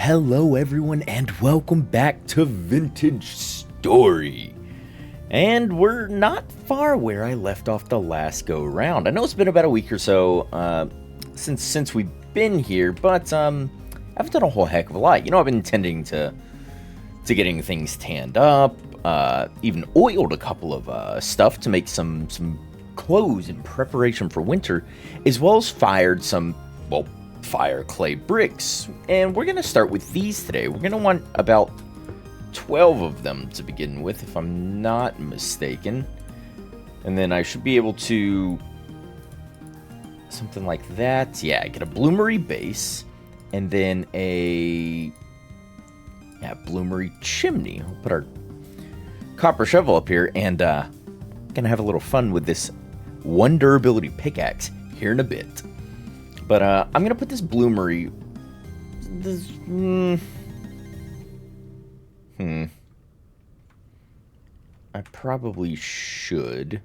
Hello everyone and welcome back to Vintage Story. And we're not far where I left off the last go round. I know it's been about a week or so since we've been here, but I haven't done a whole heck of a lot. You know, I've been tending to getting things tanned up, even oiled a couple of stuff to make some clothes in preparation for winter, as well as fired some, well, fire clay bricks. And we're going to start with these today. We're going to want about 12 of them to begin with, if I'm not mistaken. And then I should be able to, something like that. Yeah, get a bloomery base, and then a bloomery chimney. We'll put our copper shovel up here, and gonna have a little fun with this one durability pickaxe here in a bit. But I'm gonna put this bloomery. I probably should.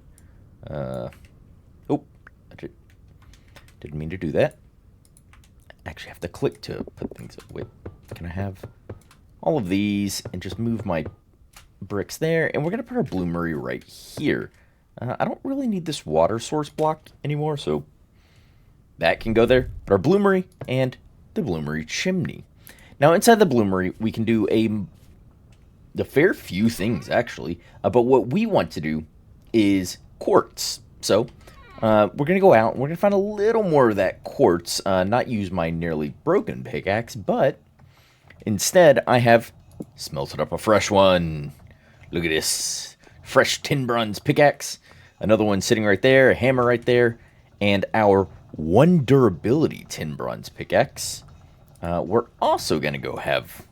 Oh, I didn't mean to do that. I actually have to click to put things up. Wait, can I have all of these and just move my bricks there? And we're gonna put our bloomery right here. I don't really need this water source block anymore, so that can go there. But our bloomery and the bloomery chimney. Now inside the bloomery, we can do a fair few things actually. But what we want to do is quartz. So we're gonna go out and we're gonna find a little more of that quartz. Not use my nearly broken pickaxe, but instead I have smelted up a fresh one. Look at this fresh tin bronze pickaxe. Another one sitting right there, a hammer right there, and our one durability tin bronze pickaxe. We're also going to go have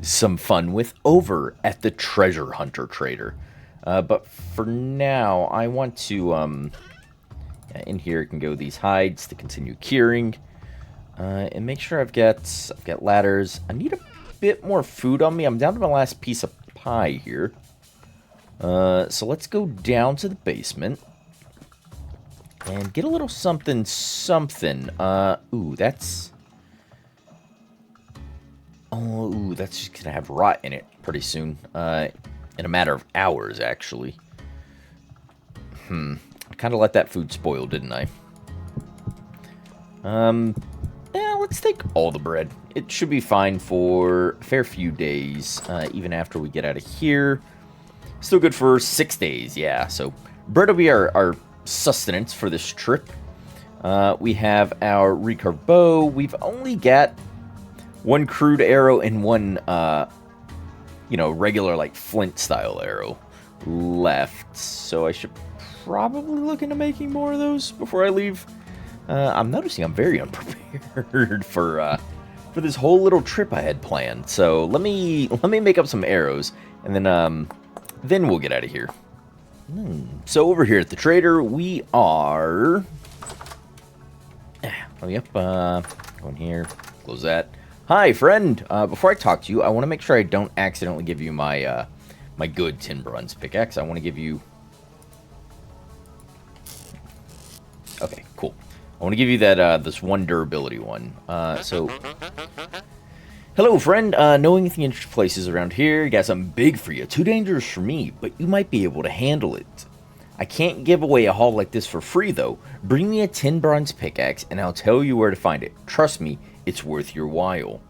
some fun with over at the treasure hunter trader. But for now, I want to, in here can go these hides to continue curing. And make sure I've got ladders. I need a bit more food on me. I'm down to my last piece of pie here. So let's go down to the basement and get a little something. Ooh, that's just gonna have rot in it pretty soon. In a matter of hours, actually. I kind of let that food spoil, didn't I? Yeah, let's take all the bread. It should be fine for a fair few days, even after we get out of here. Still good for 6 days, yeah. So bread will be our sustenance for this trip. We have our recurve bow. We've only got one crude arrow and one, regular like flint style arrow left. So I should probably look into making more of those before I leave. I'm noticing I'm very unprepared for this whole little trip I had planned. So let me make up some arrows, and then we'll get out of here. So over here at the trader, we are. Yep. Go in here. Close that. Hi, friend. Before I talk to you, I want to make sure I don't accidentally give you my my good tin bronze pickaxe. I want to give you. Okay, cool. I want to give you that this one durability one. So. Hello, friend. Know anything interesting places around here? Got something big for you. Too dangerous for me, but you might be able to handle it. I can't give away a haul like this for free, though. Bring me a tin bronze pickaxe, and I'll tell you where to find it. Trust me, it's worth your while.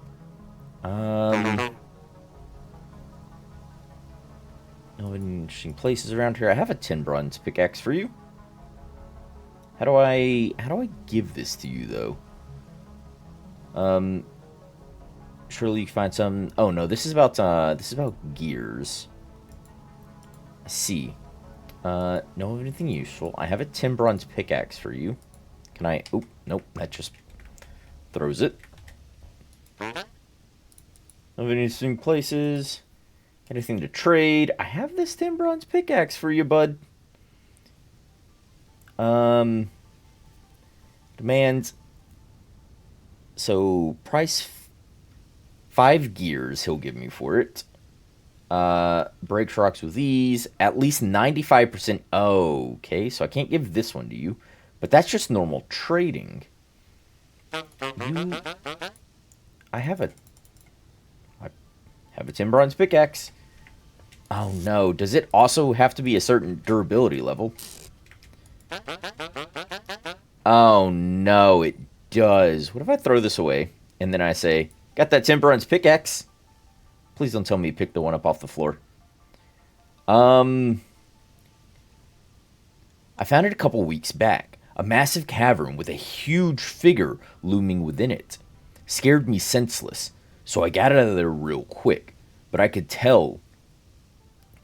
No interesting places around here. I have a tin bronze pickaxe for you. How do I give this to you, though? Surely you can find some. Oh no, this is about gears. I see. Know of anything useful? I have a tin bronze pickaxe for you. Can I? Oh, nope. That just throws it. Know of any interesting places? Anything to trade? I have this tin bronze pickaxe for you, bud. Demands. So price. 5 gears he'll give me for it. Breaks rocks with ease. At least 95%. Oh, okay, so I can't give this one to you. But that's just normal trading. I have a Have a tin bronze pickaxe. Oh no, does it also have to be a certain durability level? Oh no, it does. What if I throw this away and then I say, got that tin bronze pickaxe? Please don't tell me you picked the one up off the floor. I found it a couple weeks back. A massive cavern with a huge figure looming within it. Scared me senseless, so I got out of there real quick. But I could tell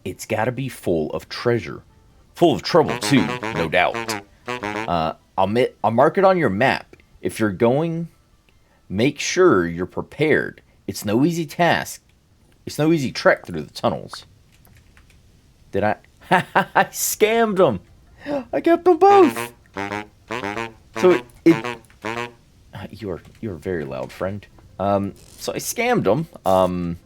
it's gotta be full of treasure. Full of trouble, too, no doubt. I'll mark it on your map. If you're going, make sure you're prepared. It's no easy task. It's no easy trek through the tunnels. Did I? I scammed them. I kept them both. So you're very loud, friend. So I scammed them.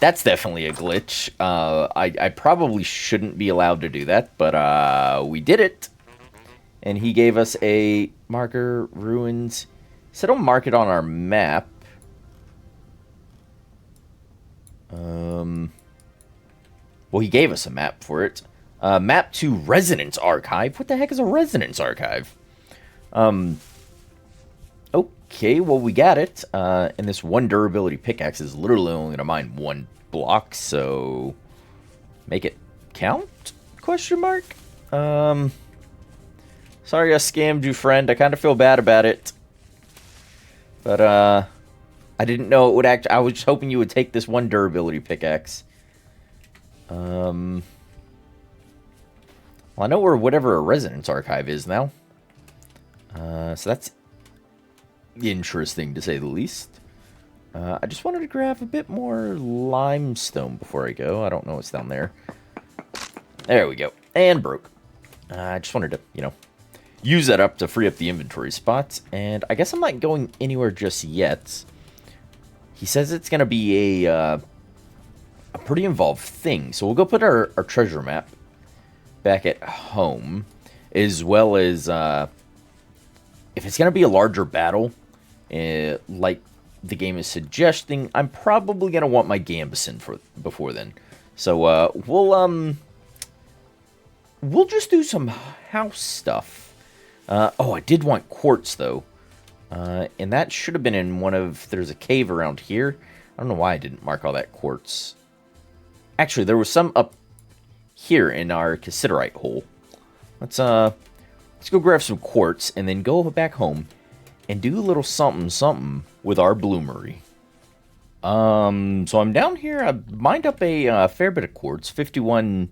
That's definitely a glitch. I probably shouldn't be allowed to do that, but we did it. And he gave us a marker, ruins. He said, don't mark it on our map. Well, he gave us a map for it. Map to Resonance Archive. What the heck is a Resonance Archive? Okay, well, we got it. And this one durability pickaxe is literally only going to mine one block, so make it count? Question mark? Sorry I scammed you, friend. I kind of feel bad about it. But, I didn't know it would act. I was just hoping you would take this one durability pickaxe. Well, I know where whatever a Resonance Archive is now. So that's interesting, to say the least. I just wanted to grab a bit more limestone before I go. I don't know what's down there. There we go. And broke. I just wanted to, use that up to free up the inventory spots. And I guess I'm not going anywhere just yet. He says it's going to be a pretty involved thing. So we'll go put our treasure map back at home. As well as, if it's going to be a larger battle, like the game is suggesting, I'm probably going to want my gambeson before then. So we'll just do some house stuff. I did want quartz, though. And that should have been in one of... There's a cave around here. I don't know why I didn't mark all that quartz. Actually, there was some up here in our cassiterite hole. Let's go grab some quartz and then go back home and do a little something with our bloomery. So I'm down here. I mined up a fair bit of quartz. 51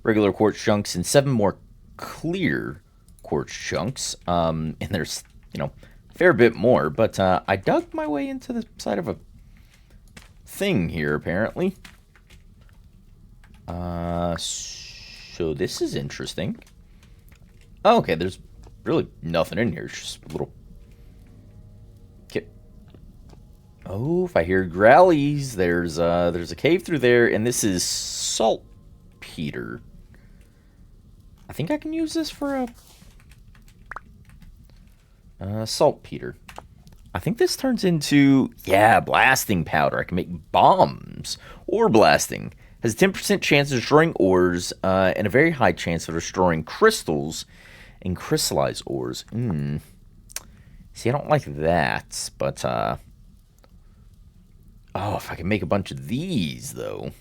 regular quartz chunks and 7 more clear quartz chunks. And there's, fair bit more, but I dug my way into the side of a thing here, apparently. So this is interesting. Oh, okay, there's really nothing in here. It's just a little... Oh, if I hear growlies, there's a cave through there, and this is saltpeter. I think I can use this for a... saltpeter. I think this turns into, blasting powder. I can make bombs. Ore blasting. Has a 10% chance of destroying ores, and a very high chance of destroying crystals and crystallized ores. See, I don't like that, but, if I can make a bunch of these, though,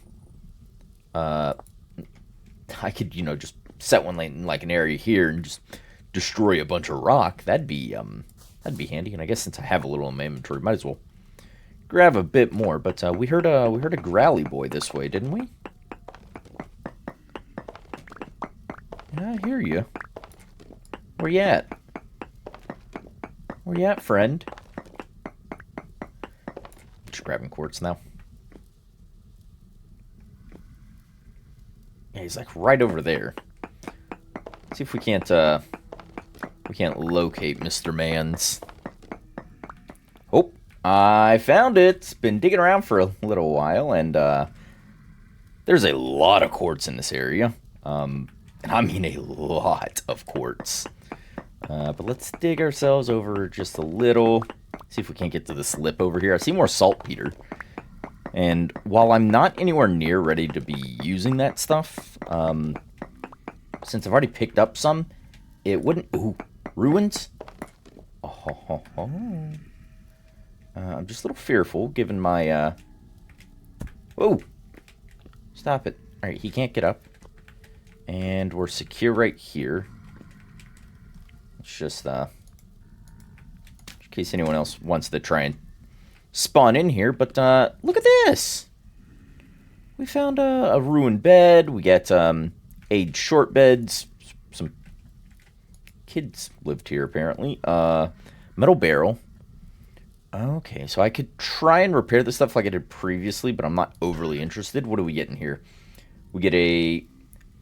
I could, just set one in, like, an area here and just destroy a bunch of rock. That'd be handy. And I guess since I have a little in my inventory, might as well grab a bit more. But we heard a growly boy this way, didn't we? Yeah, I hear you. Where you at? Where you at, friend? Just grabbing quartz now. Yeah, he's like right over there. See if we can't locate Mr. Mans. Oh, I found it. Been digging around for a little while, and there's a lot of quartz in this area. And I mean a lot of quartz. But let's dig ourselves over just a little. See if we can't get to this lip over here. I see more saltpeter. And while I'm not anywhere near ready to be using that stuff, since I've already picked up some, it wouldn't... Ooh, ruins? Oh. I'm just a little fearful, given my... Whoa! Stop it. Alright, he can't get up. And we're secure right here. It's just, in case anyone else wants to try and spawn in here. But, look at this! We found a ruined bed. We got, aged short beds. Some kids lived here, apparently. Metal barrel. Okay, so I could try and repair this stuff like I did previously, but I'm not overly interested. What do we get in here? We get a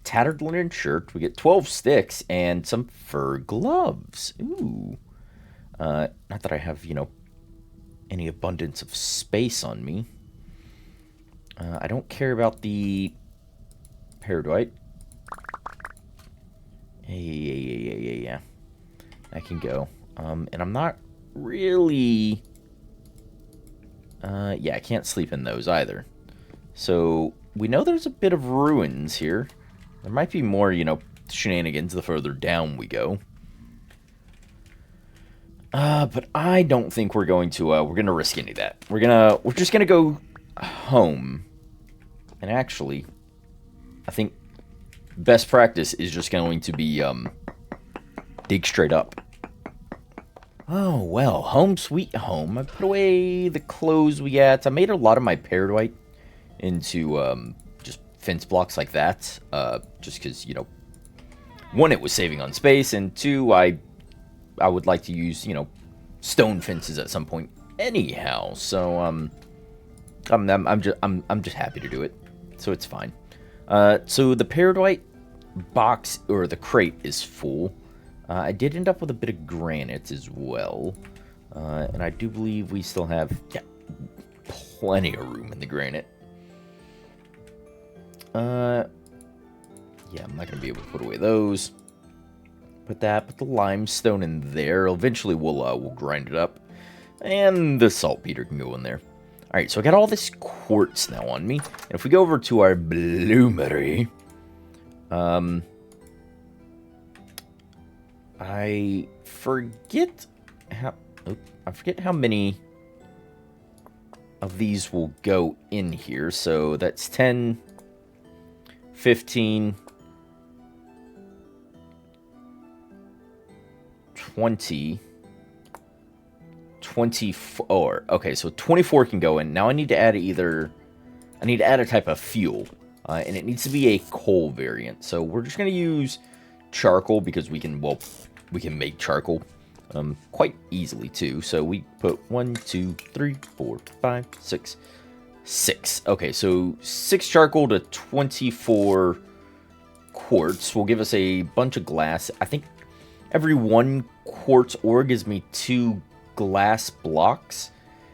tattered linen shirt. We get 12 sticks and some fur gloves. Ooh. Not that I have, any abundance of space on me. I don't care about the peridot. Yeah. That can go. And I'm not really... yeah, I can't sleep in those either. So, we know there's a bit of ruins here. There might be more, shenanigans the further down we go. But I don't think we're going to risk any of that. We're just gonna go home. And actually, I think best practice is just going to be, dig straight up. Oh, well, home sweet home. I put away the clothes we got. I made a lot of my peridot into, just fence blocks like that. Just because, one, it was saving on space, and two, I would like to use, stone fences at some point anyhow. So, I'm just happy to do it. So it's fine. So the peridot box, or the crate, is full. I did end up with a bit of granite as well. And I do believe we still have, plenty of room in the granite. Yeah, I'm not going to be able to put away those. Put the limestone in there. Eventually we'll grind it up. And the saltpeter can go in there. Alright, so I got all this quartz now on me. And if we go over to our bloomery, I forget how many of these will go in here. So that's 10, 15, 20, 24. Okay, so 24 can go in. Now I need to add a type of fuel. And it needs to be a coal variant. So we're just going to use charcoal because we can make charcoal quite easily too. So we put 1, 2, 3, 4, 5, 6. 6. Okay, so 6 charcoal to 24 quartz will give us a bunch of glass. I think every 1 quartz ore gives me 2 glass blocks.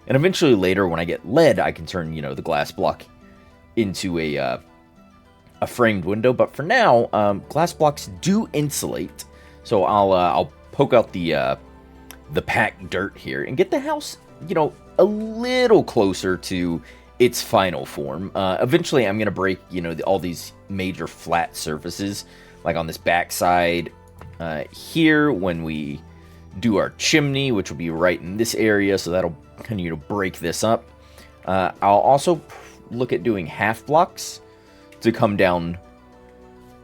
And eventually later when I get lead, I can turn, the glass block into a framed window. But for now, glass blocks do insulate. So I'll poke out the packed dirt here and get the house, a little closer to its final form. Eventually, I'm going to break, all these major flat surfaces, like on this backside here when we do our chimney, which will be right in this area, so that'll kind of, break this up. I'll also look at doing half blocks to come down,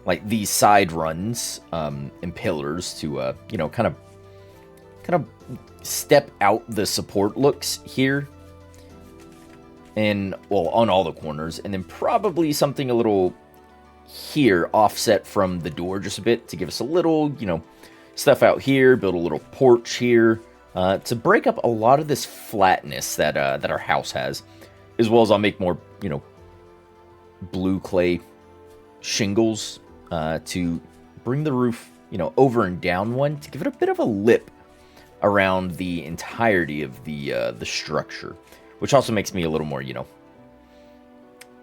like these side runs and pillars to, kind of step out the support looks here. And, well, on all the corners. And then probably something a little here offset from the door just a bit to give us a little, stuff out here. Build a little porch here to break up a lot of this flatness that our house has. As well as I'll make more, blue clay shingles to bring the roof, over and down one to give it a bit of a lip around the entirety of the structure. Which also makes me a little more,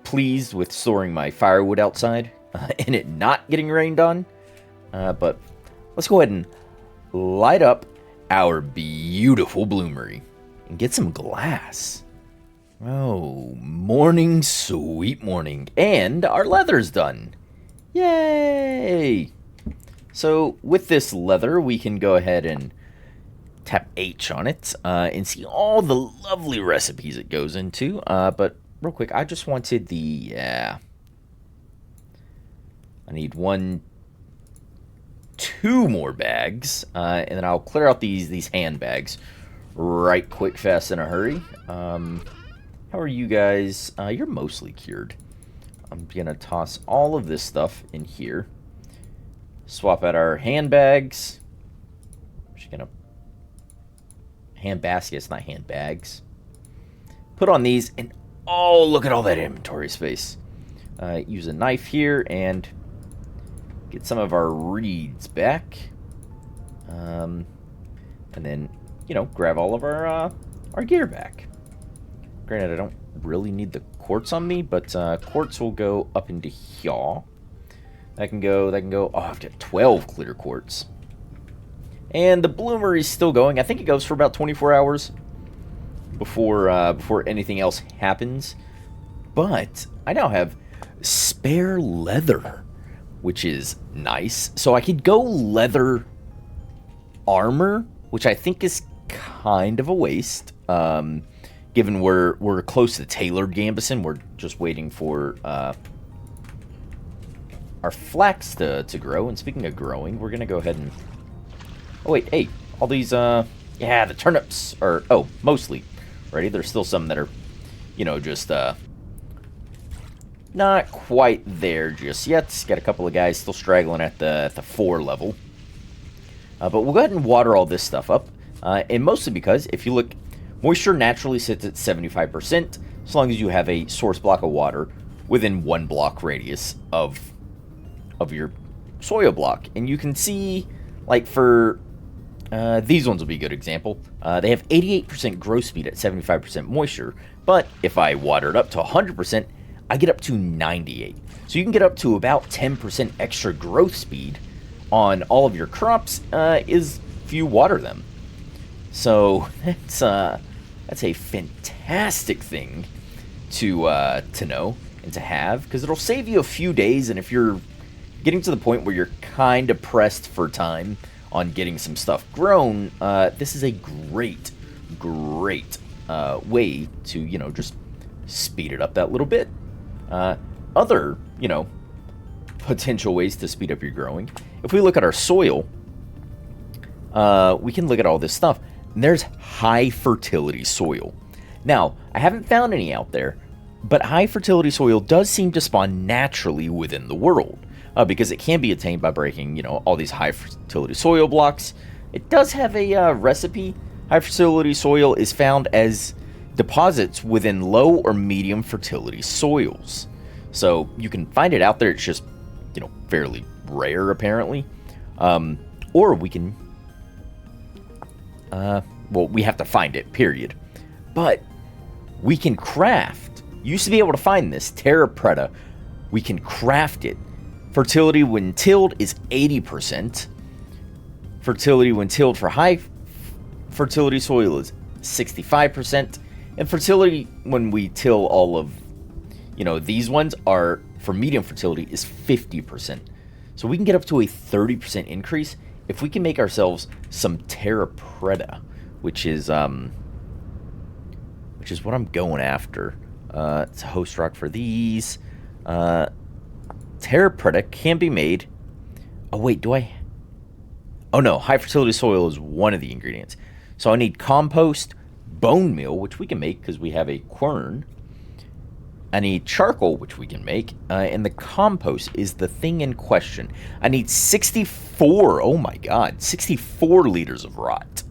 pleased with storing my firewood outside and it not getting rained on. But let's go ahead and light up our beautiful bloomery and get some glass. Oh, morning, sweet morning. And our leather's done. Yay! So with this leather, we can go ahead and tap H on it and see all the lovely recipes it goes into. But real quick, I just wanted the... I need 2 more bags, and then I'll clear out these handbags right quick, fast, in a hurry. How are you guys? You're mostly cured. I'm gonna toss all of this stuff in here. Swap out our handbags. I'm just gonna... hand baskets, not handbags. Put on these, and oh, look at all that inventory space. Use a knife here, and get some of our reeds back. And then, you know, grab all of our gear back. Granted, I don't really need the quartz on me, but quartz will go up into here. That can go, oh, I've got 12 clear quartz. And the bloomer is still going. I think it goes for about 24 hours before anything else happens. But I now have spare leather, which is nice. So I could go leather armor, which I think is kind of a waste. Given we're close to tailored Gambison, we're just waiting for our flax to grow. And speaking of growing, we're gonna go ahead and... oh wait, hey, all these yeah, the turnips are, oh, mostly ready. There's still some that are, you know, just not quite there just yet. Got a couple of guys still straggling at the 4 level. But we'll go ahead and water all this stuff up. And mostly because if you look, moisture naturally sits at 75%, as long as you have a source block of water within 1 block radius of your soil block. And you can see, like, for these ones will be a good example. They have 88% growth speed at 75% moisture, but if I water it up to 100%, I get up to 98. So you can get up to about 10% extra growth speed on all of your crops if you water them. So that's a fantastic thing to know and to have, because it'll save you a few days. And if you're getting to the point where you're kind of pressed for time on getting some stuff grown, this is a great way to, you know, just speed it up that little bit. Other, you know, potential ways to speed up your growing. If we look at our soil, we can look at all this stuff. And there's high fertility soil. Now, I haven't found any out there, but high fertility soil does seem to spawn naturally within the world, because it can be attained by breaking, you know, all these high fertility soil blocks. It does have a recipe. High fertility soil is found as deposits within low or medium fertility soils. So you can find it out there. It's just, you know, fairly rare apparently. Or we can, well, we have to find it, period. But we can craft. You used to be able to find this Terra Preta. We can craft it. Fertility when tilled is 80%. Fertility when tilled for high fertility soil is 65%. And fertility when we till all of, you know, these ones are for medium fertility is 50%. So we can get up to a 30% increase if we can make ourselves some Terra Preta, which is what I'm going after. It's a host rock for these. Terra Preta can be made. Oh wait, do I? Oh no, high fertility soil is one of the ingredients. So I need compost, bone meal, which we can make because we have a quern. I need charcoal, which we can make, and the compost is the thing in question. I need 64, oh my god, 64 liters of rot.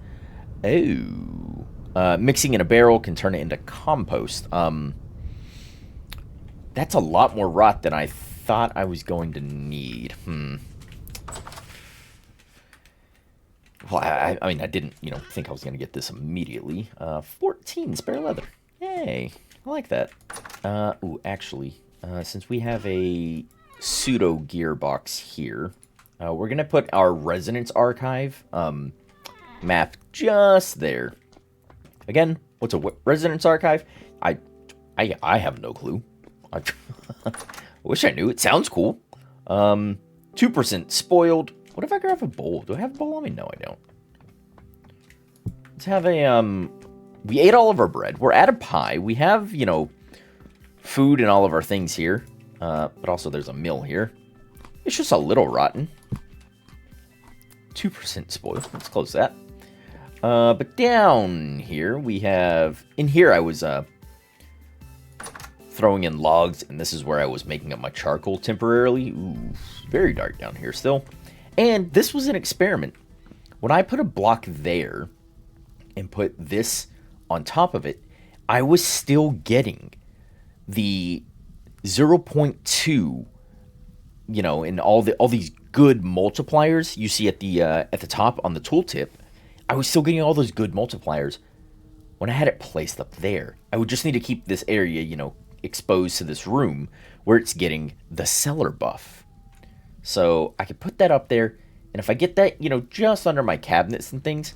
Oh. Mixing in a barrel can turn it into compost. That's a lot more rot than I thought I was going to need. Well, I mean, I didn't, you know, think I was going to get this immediately. 14 spare leather. Yay. I like that. Ooh, actually, since we have a pseudo gearbox here, we're going to put our resonance archive map just there. Again, what's a resonance archive? I I have no clue. I wish I knew. It sounds cool. 2% spoiled. What if I grab a bowl? Do I have a bowl on me? No, I don't. Let's have a, we ate all of our bread. We're at a pie. We have, you know, food and all of our things here. But also there's a mill here. It's just a little rotten. 2% spoiled. Let's close that. But down here we have... In here I was throwing in logs, and this is where I was making up my charcoal temporarily. Ooh, very dark down here still. And this was an experiment. When I put a block there and put this on top of it, I was still getting the 0.2, you know, and all these good multipliers you see at the top on the tooltip. I was still getting all those good multipliers when I had it placed up there. I would just need to keep this area, you know, exposed to this room where it's getting the cellar buff. So I could put that up there, and if I get that, you know, just under my cabinets and things,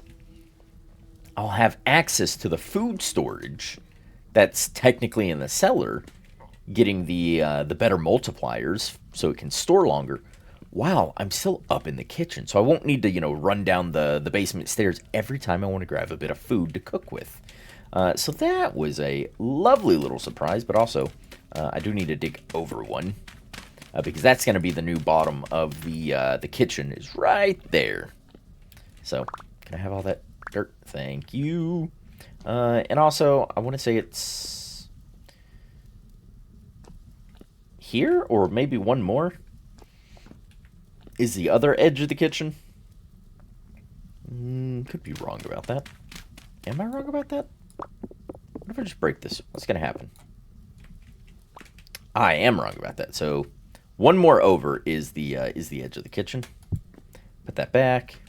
I'll have access to the food storage that's technically in the cellar, getting the better multipliers so it can store longer, while I'm still up in the kitchen. So I won't need to, you know, run down the basement stairs every time I want to grab a bit of food to cook with. So that was a lovely little surprise, but also I do need to dig over one, because that's going to be the new bottom of the kitchen is right there. So can I have all that dirt? Thank you. And also I want to say it's here, or maybe one more is the other edge of the kitchen. Could be wrong about that. Am I wrong about that? What if I just break this? What's going to happen? I am wrong about that. So one more over is the edge of the kitchen. Put that back.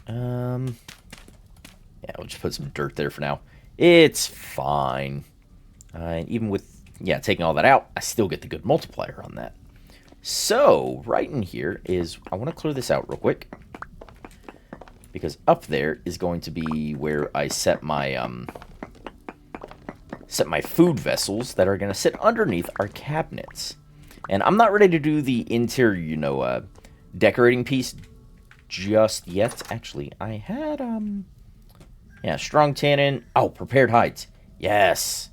Yeah, we'll just put some dirt there for now. It's fine. And even with, yeah, taking all that out, I still get the good multiplier on that. So right in here is, I want to clear this out real quick, because up there is going to be where I set my food vessels that are going to sit underneath our cabinets. And I'm not ready to do the interior, you know, decorating piece just yet. Actually, I had yeah, strong tannin. Oh, prepared hides. Yes.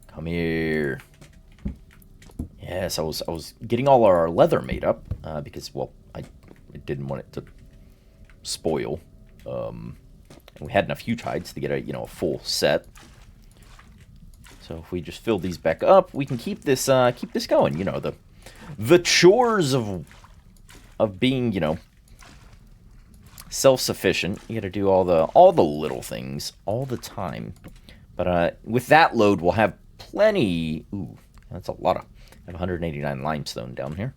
Come here. Yes, I was getting all our leather made up because, well, I didn't want it to spoil. And we had enough huge hides to get a, you know, a full set. So if we just fill these back up, we can keep this going. You know, the chores of being, you know, self-sufficient. You got to do all the little things all the time. But with that load, we'll have plenty. Ooh, that's a lot of. I have 189 limestone down here,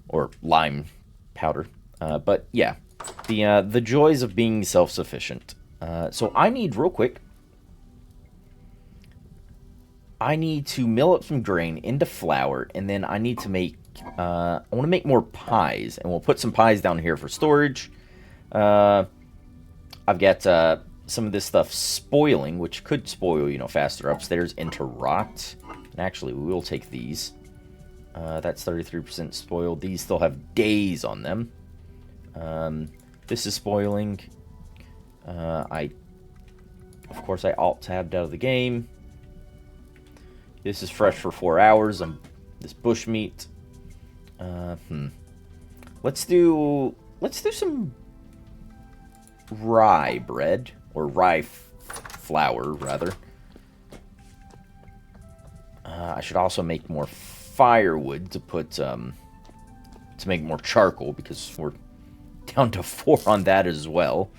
or lime powder. But yeah, the joys of being self-sufficient. So I need, real quick, I need to mill up some grain into flour, and then I need to make, I want to make more pies, and we'll put some pies down here for storage. I've got some of this stuff spoiling, which could spoil, you know, faster upstairs into rot. And actually, we will take these. That's 33% spoiled. These still have days on them. This is spoiling. Of course, I alt-tabbed out of the game. This is fresh for 4 hours. This bushmeat. Let's do some rye bread, or rye flour rather. I should also make more firewood to put to make more charcoal, because we're down to 4 on that as well.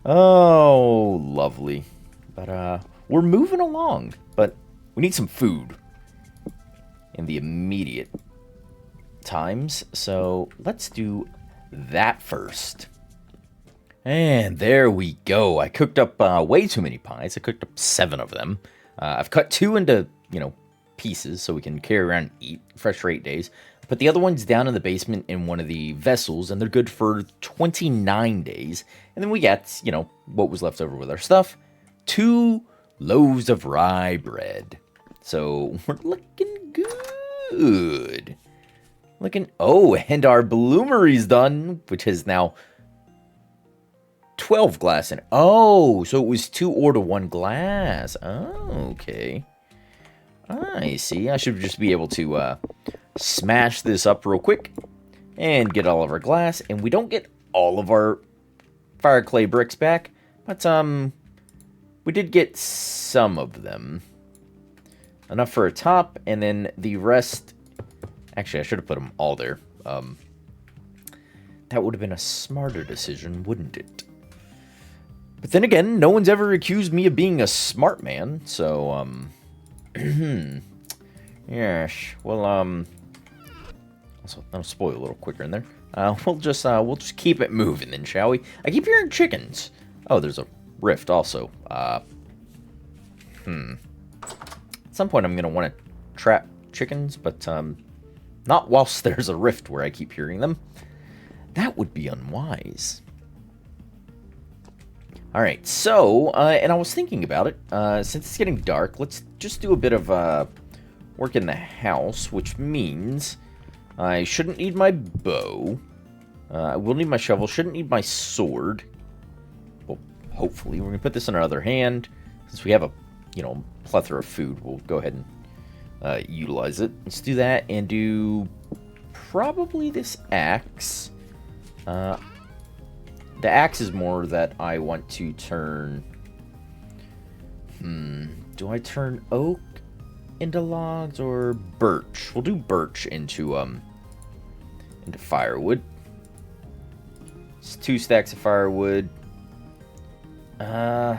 Oh, lovely. But we're moving along, but we need some food in the immediate times, so let's do that first. And there we go. I cooked up way too many pies. I cooked up 7 of them. I've cut 2 into, you know, pieces so we can carry around and eat, fresh for 8 days. Put the other ones down in the basement in one of the vessels, and they're good for 29 days. And then we got, you know, what was left over with our stuff. 2 loaves of rye bread. So we're looking good. Oh, and our bloomery's done, which is now 12 glass in. Oh, so it was 2 ore to 1 glass. Oh, okay. I see. I should just be able to smash this up real quick and get all of our glass. And we don't get all of our fire clay bricks back, but we did get some of them. Enough for a top, and then the rest... Actually, I should have put them all there. That would have been a smarter decision, wouldn't it? But then again, no one's ever accused me of being a smart man, so, yes, well, that'll spoil a little quicker in there. We'll just keep it moving then, shall we? I keep hearing chickens. Oh, there's a rift also. At some point I'm gonna want to trap chickens, but, not whilst there's a rift where I keep hearing them. That would be unwise. Alright, so, and I was thinking about it, since it's getting dark, let's just do a bit of, work in the house, which means I shouldn't need my bow. I will need my shovel, shouldn't need my sword. Well, hopefully. We're going to put this in our other hand. Since we have a, plethora of food, we'll go ahead and utilize it. Let's do that and do probably this axe. The axe is more that I want to turn... do I turn oak into logs or birch? We'll do birch into firewood. It's 2 stacks of firewood. We'll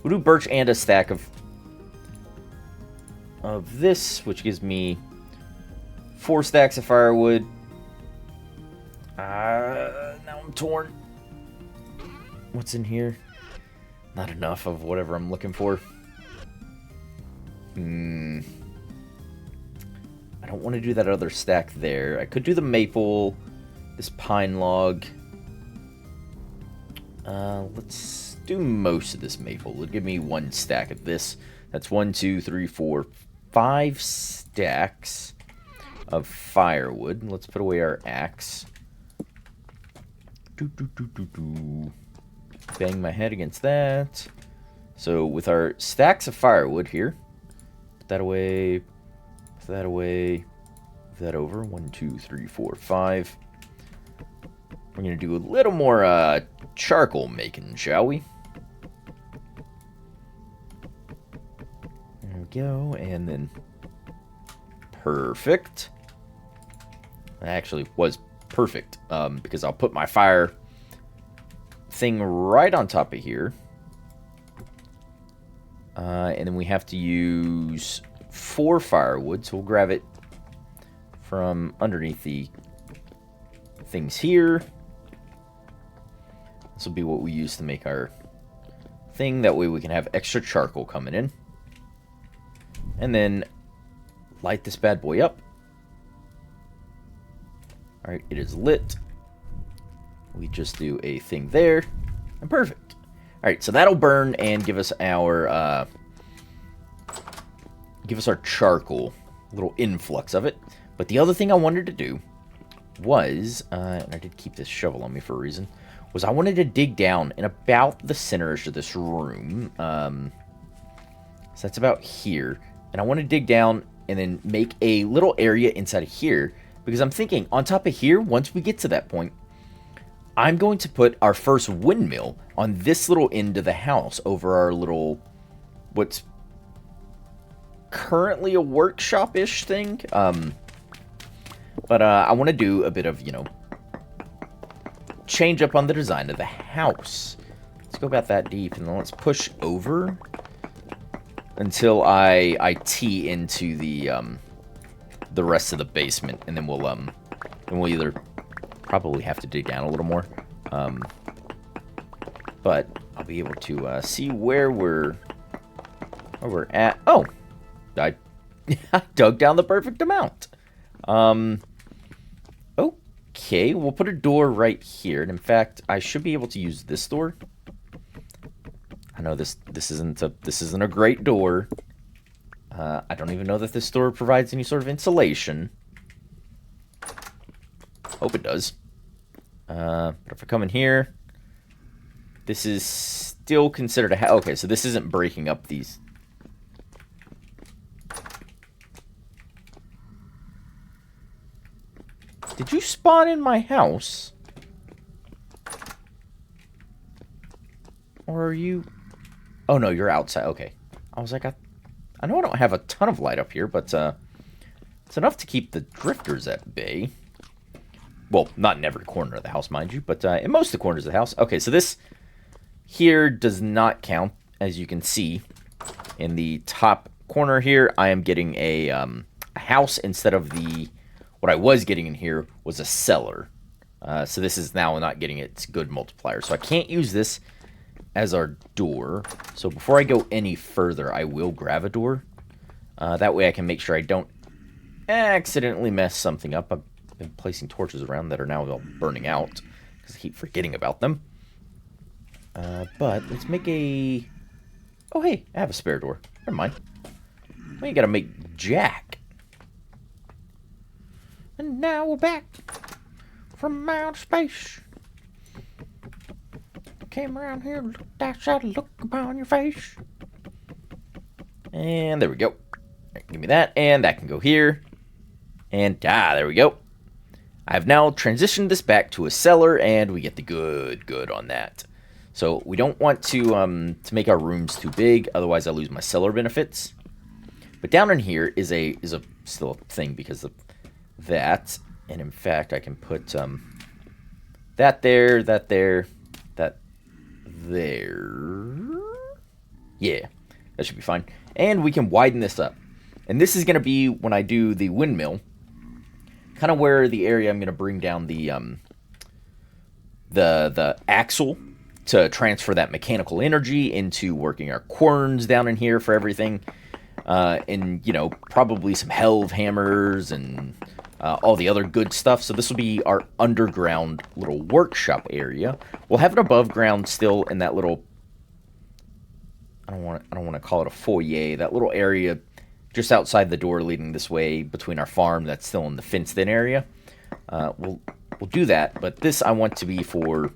do birch and a stack of this, which gives me 4 stacks of firewood. Now I'm torn. What's in here? Not enough of whatever I'm looking for. I don't want to do that other stack there. I could do the maple, this pine log. Let's do most of this maple. It'll give me 1 stack of this. That's 1, 2, 3, 4, 5 stacks of firewood. Let's put away our axe. Bang my head against that. So with our stacks of firewood here, put that away, put that away, move that over. 1, 2, 3, 4, 5. We're going to do a little more charcoal making, shall we? There we go, and then perfect. That actually was perfect, because I'll put my fire thing right on top of here. And then we have to use 4 firewood, so we'll grab it from underneath the things here. This will be what we use to make our thing. That way we can have extra charcoal coming in. And then light this bad boy up. Alright, it is lit. We just do a thing there. And perfect. Alright, so that'll burn and give us our charcoal. A little influx of it. But the other thing I wanted to do was, and I did keep this shovel on me for a reason, was I wanted to dig down in about the center-ish of this room. So that's about here. And I want to dig down and then make a little area inside of here. Because I'm thinking, on top of here, once we get to that point, I'm going to put our first windmill on this little end of the house over our little, what's currently a workshop-ish thing. But I want to do a bit of, change up on the design of the house. Let's go about that deep, and then let's push over until I tee into the rest of the basement, and then we'll either probably have to dig down a little more, but I'll be able to see where we're at. Oh, I dug down the perfect amount. Okay, we'll put a door right here, and in fact, I should be able to use this door. I know this isn't a great door. I don't even know that this door provides any sort of insulation. Hope it does. But if I come in here, this is still considered a okay, so this isn't breaking up these. Did you spawn in my house? Or are you... Oh, no, you're outside. Okay. I was like, I know I don't have a ton of light up here, but it's enough to keep the drifters at bay. Well, not in every corner of the house, mind you, but in most of the corners of the house. Okay, so this here does not count, as you can see. In the top corner here, I am getting a house instead of the... What I was getting in here was a cellar. So this is now not getting its good multiplier. So I can't use this as our door. So before I go any further, I will grab a door. That way I can make sure I don't accidentally mess something up. I've been placing torches around that are now all burning out because I keep forgetting about them. But let's make a... Oh, hey, I have a spare door. Never mind. We ain't got to make jack. And now we're back from outer space. Came around here, looked outside, look upon your face. And there we go. Right, give me that, and that can go here. And, there we go. I've now transitioned this back to a cellar, and we get the good on that. So we don't want to make our rooms too big, otherwise I lose my cellar benefits. But down in here is still a thing because of that. And in fact, I can put that there, that there, that there. Yeah, that should be fine. And we can widen this up. And this is going to be when I do the windmill, kind of where the area I'm going to bring down the axle to transfer that mechanical energy into working our querns down in here for everything. And, you know, probably some helve hammers and all the other good stuff. So this will be our underground little workshop area. We'll have it above ground still in that little... I don't want to call it a foyer. That little area just outside the door leading this way between our farm that's still in the fenced-in area. We'll do that, but this I want to be for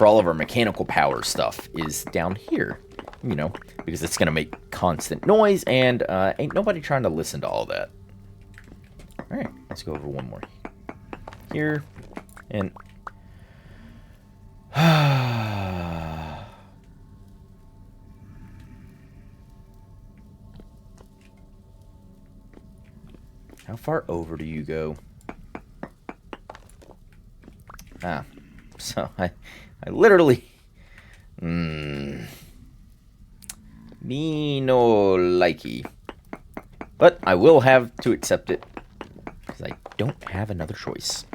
all of our mechanical power stuff is down here, you know, because it's going to make constant noise, and ain't nobody trying to listen to all that. All right, let's go over one more here, and how far over do you go? So I literally... Me no likey. But I will have to accept it, because I don't have another choice.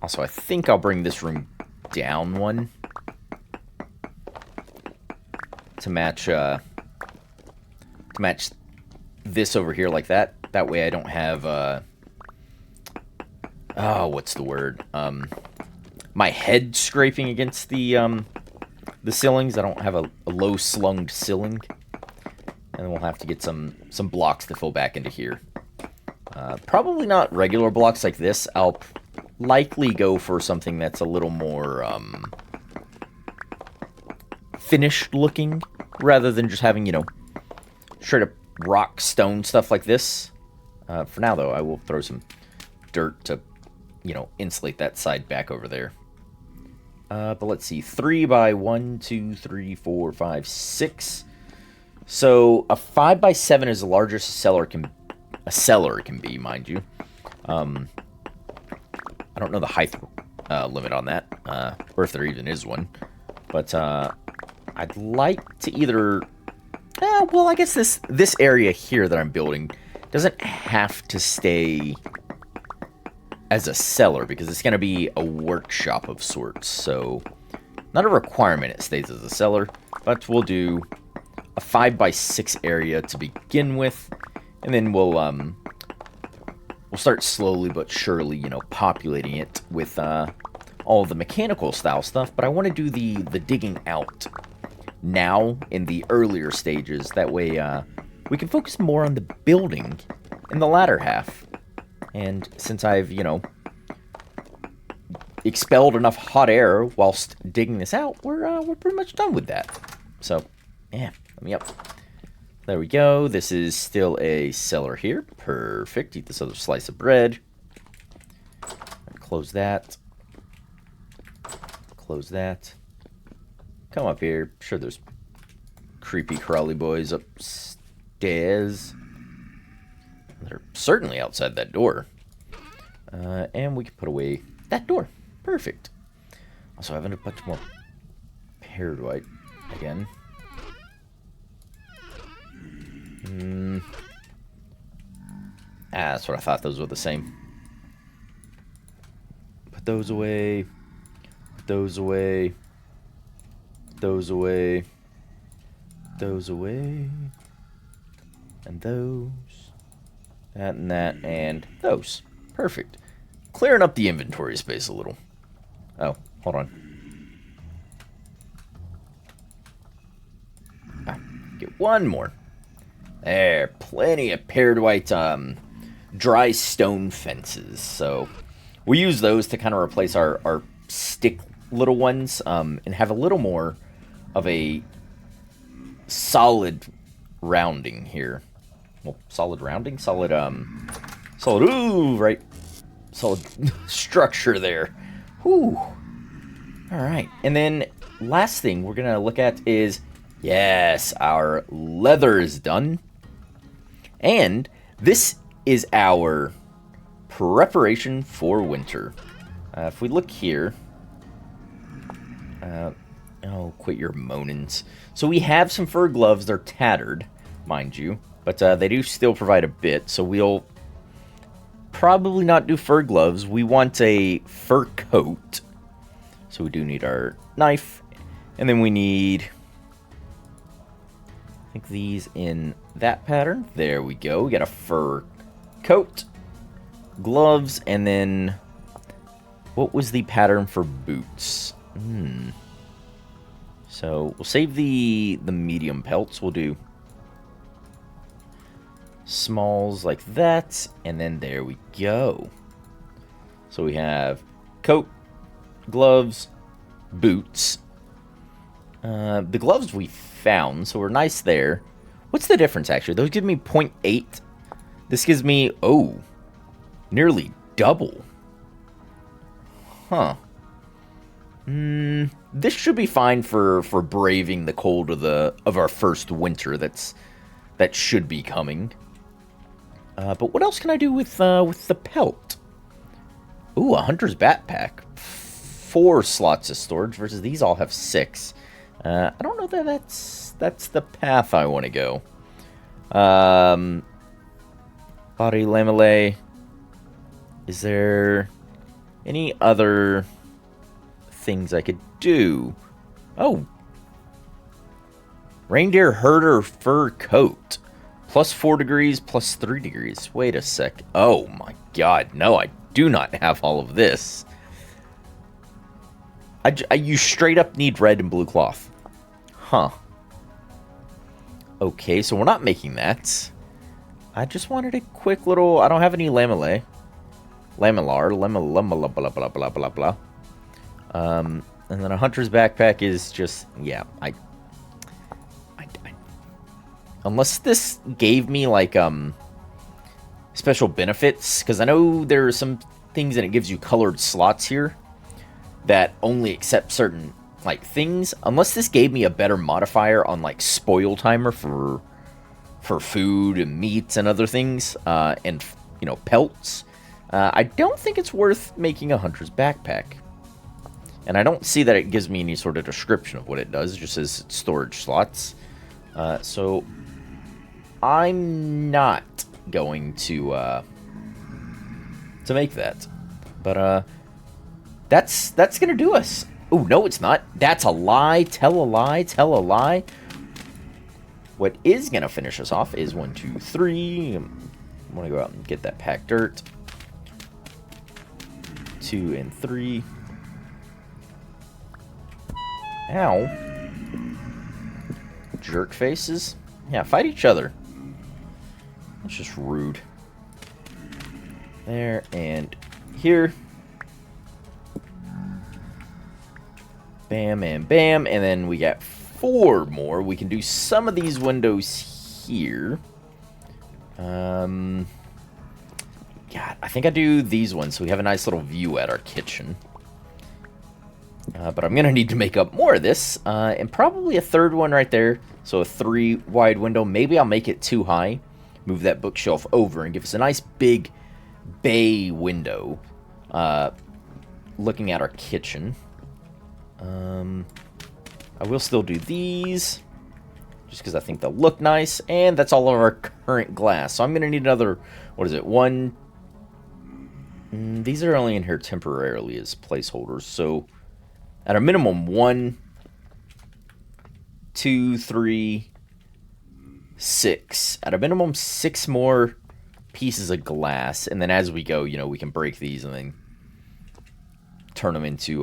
Also, I think I'll bring this room down one to match this over here like that. That way I don't have what's the word? My head scraping against the ceilings. I don't have a low slunged ceiling. And then we'll have to get some blocks to fill back into here. Probably not regular blocks like this. I'll likely go for something that's a little more finished looking, rather than just having, you know, straight up rock stone stuff like this. For now, though, I will throw some dirt to, you know, insulate that side back over there. But let's see, 3 by 1, 2, 3, 4, 5, 6. So a 5 by 7 is the largest a cellar can be, mind you. I don't know the height limit on that, or if there even is one. But I'd like to either... well, I guess this area here that I'm building doesn't have to stay as a cellar, because it's going to be a workshop of sorts. So not a requirement it stays as a cellar, but we'll do a 5 by 6 area to begin with, and then we'll start slowly but surely, you know, populating it with all the mechanical style stuff, but I want to do the digging out now in the earlier stages. That way we can focus more on the building in the latter half. And since I've, you know, expelled enough hot air whilst digging this out, we're pretty much done with that. So, yeah, let me up. There we go. This is still a cellar here. Perfect. Eat this other slice of bread. Close that. Close that. Come up here. Sure, there's creepy crawly boys upstairs. They're certainly outside that door. And we can put away that door. Perfect. Also, having a bunch more paired white again. That's what I thought. Those were the same. Put those away. Put those away. Put those away. Those away. And those. That and that and those. Perfect. Clearing up the inventory space a little. Oh, hold on. Get one more. There, plenty of paired white dry stone fences. So we use those to kind of replace our stick little ones and have a little more of a solid rounding here. Well, solid rounding? Solid, ooh, right. Solid structure there. Whew. Alright, and then last thing we're going to look at is, yes, our leather is done. And this is our preparation for winter. If we look here, oh, quit your moanings. So we have some fur gloves. They're tattered, mind you, but they do still provide a bit. So we'll probably not do fur gloves. We want a fur coat. So we do need our knife, and then we need, I think, these in that pattern. There we go. We got a fur coat, gloves, and then what was the pattern for boots? So we'll save the medium pelts. We'll do smalls like that, and then there we go. So we have coat, gloves, boots. The gloves we found, so we're nice there. What's the difference, actually? Those give me 0.8. This gives me, oh, nearly double. Huh. This should be fine for braving the cold of our first winter that should be coming. But what else can I do with the pelt? Ooh, a hunter's backpack. 4 slots of storage versus these all have 6. I don't know that that's the path I want to go. Body lamellae. Is there any other things I could do? Oh. Reindeer herder fur coat. Plus 4 degrees, plus 3 degrees. Wait a sec. Oh my god. No, I do not have all of this. You straight up need red and blue cloth. Huh. Okay, so we're not making that. I just wanted a quick little... I don't have any lamellae. Lamellar. Blah, blah, blah, blah, blah, blah. And then a hunter's backpack is just... Yeah, unless this gave me, like, special benefits. Because I know there are some things that it gives you colored slots here that only accept certain, like, things. Unless this gave me a better modifier on, like, spoil timer for food and meats and other things, and, you know, pelts, I don't think it's worth making a hunter's backpack. And I don't see that it gives me any sort of description of what it does. It just says storage slots. So I'm not going to make that. But that's gonna do us. Oh, no, it's not. That's a lie. Tell a lie. Tell a lie. What is gonna finish us off is 1, 2, 3. I want to go out and get that packed dirt. 2 and 3. Ow. Jerk faces. Yeah, fight each other. That's just rude. There and here. Bam and bam. And then we got 4 more. We can do some of these windows here. God, I think I do these ones so we have a nice little view at our kitchen. But I'm going to need to make up more of this. And probably a 3rd one right there. So a 3 wide window. Maybe I'll make it too high. Move that bookshelf over and give us a nice big bay window. Looking at our kitchen. I will still do these. Just because I think they'll look nice. And that's all of our current glass. So I'm going to need another, what is it, 1... these are only in here temporarily as placeholders. So at a minimum, 1, 2, 3, 6. At a minimum, 6 more pieces of glass. And then as we go, you know, we can break these and then turn them into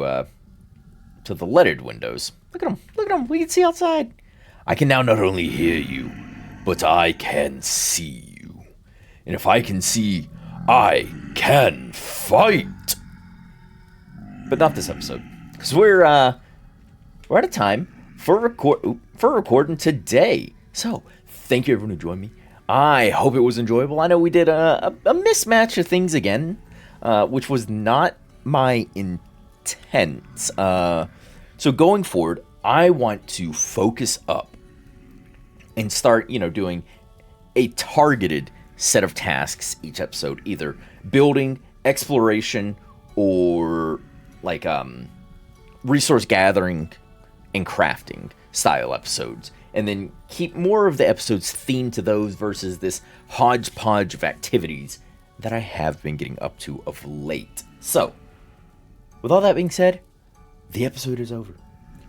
to the leaded windows. Look at them. Look at them. We can see outside. I can now not only hear you, but I can see you. And if I can see, I can fight. But not this episode. Because we're out of time for recording today. So, thank you everyone who joined me. I hope it was enjoyable. I know we did a mismatch of things again, which was not my intent. So going forward, I want to focus up and start, you know, doing a targeted set of tasks each episode, either building, exploration, or like resource gathering and crafting style episodes, and then keep more of the episodes themed to those versus this hodgepodge of activities that I have been getting up to of late. So, with all that being said, the episode is over.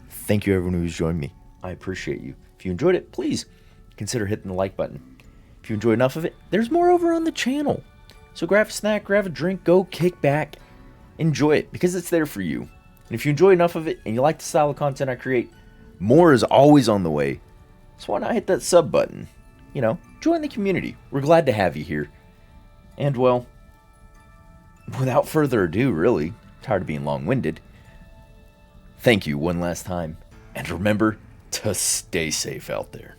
Thank you everyone who's joined me. I appreciate you. If you enjoyed it, please consider hitting the like button. If you enjoy enough of it, there's more over on the channel. So grab a snack, grab a drink, go kick back, enjoy it, because it's there for you. And if you enjoy enough of it, and you like the style of content I create, more is always on the way. So why not hit that sub button? You know, join the community. We're glad to have you here. And well, without further ado, really, tired of being long-winded, thank you one last time. And remember to stay safe out there.